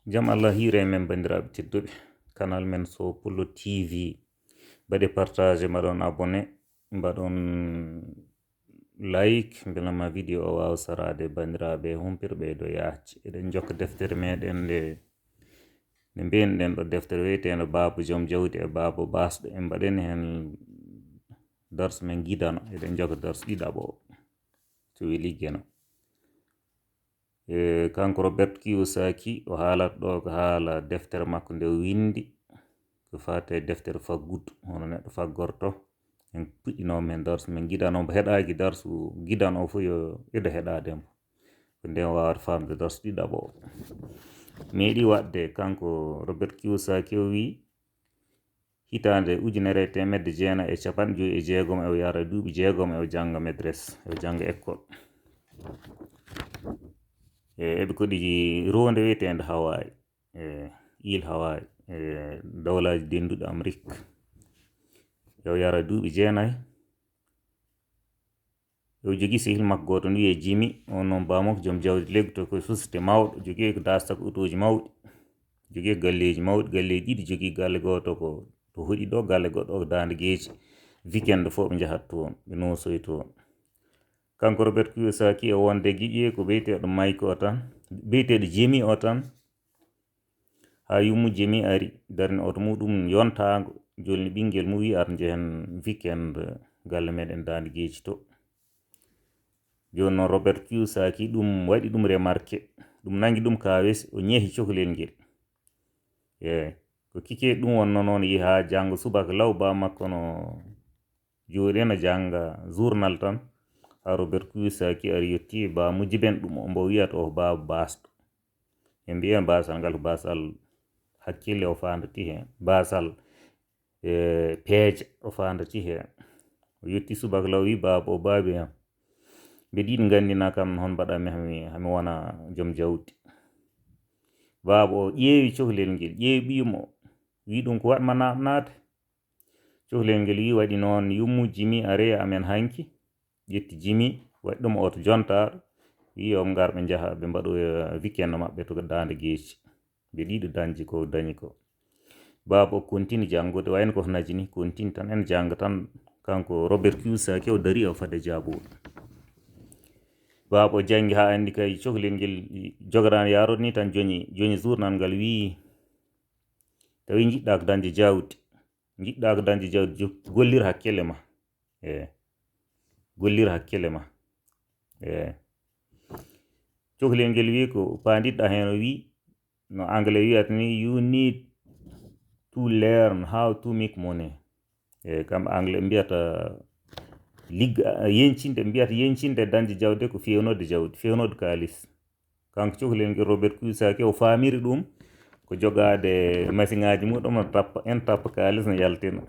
jam Allah hiire men bandiraɓe tedduɓe canal men so pullo tv baɗe partage mbaɗon abonné mbaɗon like beelama vidéo o wawa sarade bandiraɓe humpirɓe do yacci eɗen jokka deftere meɗen nde mbiyenɗen ɗo deftere wiyeteno Baaba joom jawdi e Baaba Baasɗo en mbaɗeni hen dars men guidano eɗen jokka dars ɗiɗaɓo o to wi liggeno kanko Robert Kiyosaki o haalata ɗo ko haala deftere makko nde windi ko fate deftere faggudu hono neɗɗo faggorto en puɗɗinoma hen darsu men guiɗano heɗaki darsu guiɗano o fu yo ida heɗademo ko nden wawata famde darsu ɗiɗaɓo o meeɗi wadde kanko Robert Kiyosaki o wi hitande 1956 o yara duuɓi 6 o janga maîtresse o janga école eɓe koɗi ronde wiyetende Hawaii île Hawaii dawlaji denduɗe Amérique yo yara duuɓi 9 yo jogui sehil makko goto wiye Jimmy on noon bamako joom jawdi leggoto koye société mawɗo jogui ko dasta ko auto ji mawɗi jogui galleji mawɗi galleji ɗiɗi jogui galle goto ko to hoɗi ɗo galle goɗɗo ko Dande Guéji weekend fo ɓe jahat toon ɓe nosoy toon kanko Robert Kiyosaki o wonde giƴƴe ko ɓeyteɗo Mike o tan ɓeyteɗo Jimmy o tan ha yummu Jimmy ari darni oto muɗum yontago jolni ɓinguel mu wi ar jehen weekend galle meɗen Dande Guéji to joni noon Robert Kiyosaki ɗum waɗi ɗum remarqué ɗum nangui ɗum kawes o ñeehi cohlel ngel ko kike ɗum wonno noon yi ha janggo subaka law ba makko no jooɗi no janga journal tan ha Robert Kiyosaki ari yetti ba mujiben ɗum ombo wiyata o Baaba Baasɗo e mbiyen basal ngal ko basal hakkille o fandati hen basal peeje o fandati hen o yetti subaka law wi baaba o baabi am mbeɗa yiɗi gandina kam hon mbaɗami hami wona joom jawdi baaba o ƴeewi cohlel ngel ƴeewi ɓiyumo o wi ɗum ko waɗma namnade cohlel ngel wi waɗi noon yummu Jimi are amen hanki ƴetti Jimi waɗi ɗum oto jontaɗo wi yo ngar ɓe jaaha ɓe mbaɗoya weekend maɓɓe to Dande Guéji ɓe ɗiɗo dañji ko dañi ko baaba o continue janggude wayno ko naji ni continue tan en janga tan kanko Robert Kiyosaki o dari o fade jabuɗo baaba o jangi ha andi kay cohlel ngel jogorani yarode ni tan joni journal ngal wi tawi jiɗɗa ko dañde jawdi jiɗɗa ko dañde jawdi gollir hakkille ma gollir hakkille ma cohlel ngel wi ko pandiɗɗa hen o wi no anglais wiyata ni you need to learn how to make money kam anglais mbiyata yencinde mbiyata yencinde dañde jawde ko fewnode jawdi fewnode kalis kanko cohlel ngel Robert Kiyosaki o famiri ɗum ko jogade machine ngaji muɗum no tappa en tappa kalis no yaltina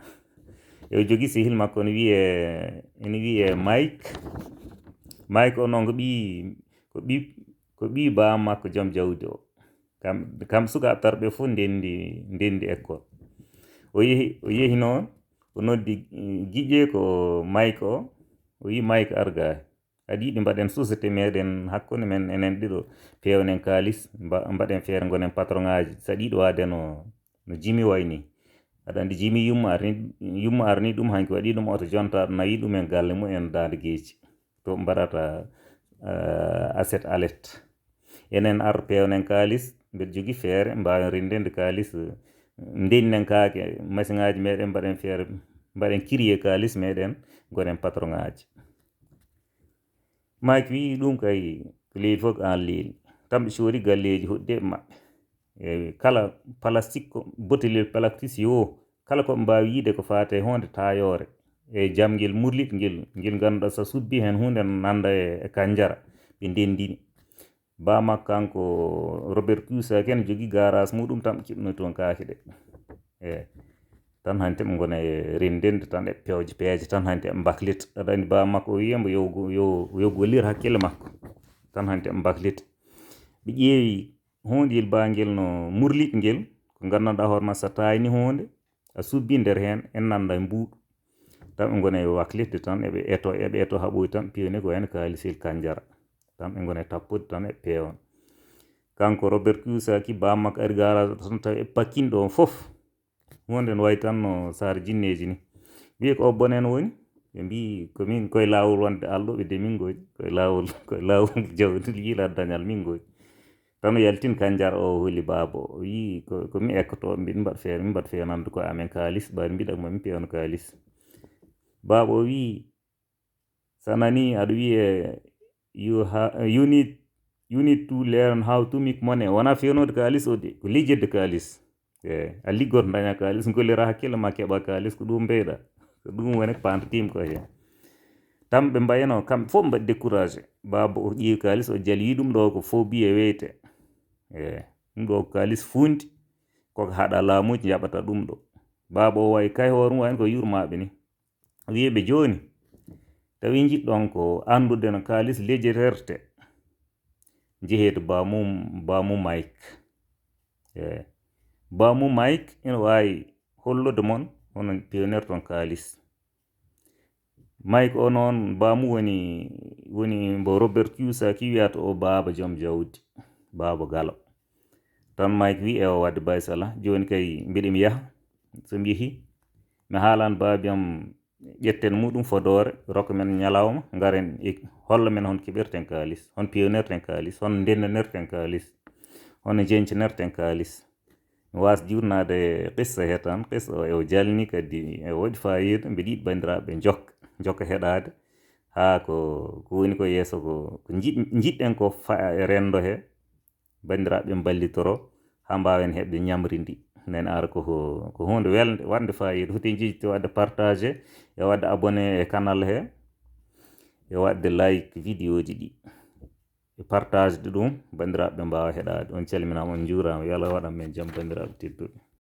yo jogui sehil makko no wiye Mike o noon ko ɓi bam makko joom jawdi o kam sukaɓe tarɓe fof ndendi école o yeehi noon o noddi giƴƴe ko Mike o wi Mike arga aɗa yiɗi mbaɗen société meɗen hakkude men enen ɗiɗo pewnen kalis mbaɗen feere gonen patron ngaji saɗa yiɗi wade no Jimi wayni aɗa andi Jimi yumma arni ɗum hanki waɗi ɗum oto jontaɗo nayi ɗum en galle mumen Dande Guéji to mbaɗata asset alert enen ar pewnen kalis mbeɗa jogui feere mbawen rendende kalis ndennen kaake machine ngaji meɗen mbaɗen feere mbaɗen kirye kalis meɗen gonen patron ngaji Mike wi ɗum kay ko leydi fof an leeli kamɓe coodi galleji hoɗdeɓe maɓɓe kala plastique ko botelel plastique yo kala koɓe mbawi yiide ko fate hunde tayore jaam ngel murliɗ ngel ganduɗa sa subbi hen hunde nanda e kanjara ɓe ndendini ba makko kanko Robert Kiyosaki en jogui garage muɗum tan kiɓno toon kaake ɗe tan hanti ɓe gona e rendende tan e pewje peeje tan hanti eɓe baklita aɗa andi ba makko o wiyamo yo gollir hakkille makko tan hanti eɓe baklita ɓe ƴeewi hundeyel bangel no murliɗ ngel ko gandanɗa hoorema sa tayni hunde a subbi nder hen en nanda e mbuɗu tan ɓe gona e waklitde tan eɓe eto haɓoy tan pewne ko wayno kalisel kanjara tan ɓe gona e tappude tan e peewon kanko Robert Kiyosaki baba makko ari garage tan tawi pakkinɗo on fof hunde no wayi tan no sar jinneji ni wiye ko o bonen woni ɓe mbi komin koye lawol wonde alɗo ɓe de min goji koye lawol jawdi yiila dañal min goji tan o yaltin kanjar o holi baba o wi komi ekkoto mbiɗa mbaɗa feere nande koye amen kalis ɓaade mbiɗa mami pewno kalis baba o wi sanani aɗa wiye you need to learn how to make money wona fewnode kalis o de ko lijjedde kalis a liggoto daña kalis gollira hakkille ma keɓa kalis ko ɗum mbeyɗa ko ɗum woni pantatima ko hen tan ɓe mbayno kamɓe fof mbaɗi découragé baba o ƴeewi kalis o jali wi ɗum ɗo ko fo biye weyte ɗum ɗo ko kalis fundi koko haɗa laamuji jaɓata ɗum ɗo baba o wayi kay hoore mum wayno ko yurmaɓe ni wiyeɓe joni tawi jiɗɗon ko andude no kalis lejjiterte jeeheede bamum Mike bamum Mike ina wawi hollude mon hono pewnirton kalis Mike o noon bamum woni mbo Robert Kiyosaki wiyata o baba joom jawdi baba Galo tan Mike wi o wadde baysala joni kay mbiɗimi yaha somi yeehi mi haalani babiyam ƴetten muɗum fodore rokka men ñalawma garen holla men hon keɓirten kalis hon pewnirten kalis hon ndennanirten kalis hono jeñcinirten kalis mi wasa jurnade qissa he tan qissa o ewo jalni kadi e waɗi fayida mbiɗa yiɗi bandiraɓe jokka heɗade ha ko woni ko yeeso ko jiɗɗen ko rendo he bandiraɓe ballitoro ha mbawen heɓde ñamri ndi nani ara ko hunde welde wande fayida hoti jijji wadde partagé e wadde abonné e canal he e wadde like vidéo ji ɗi e partage de ɗum bandiraɓe mbawa heɗade on calminama on juurama yo Allah waɗan men jaam bandiraɓe tedduɓe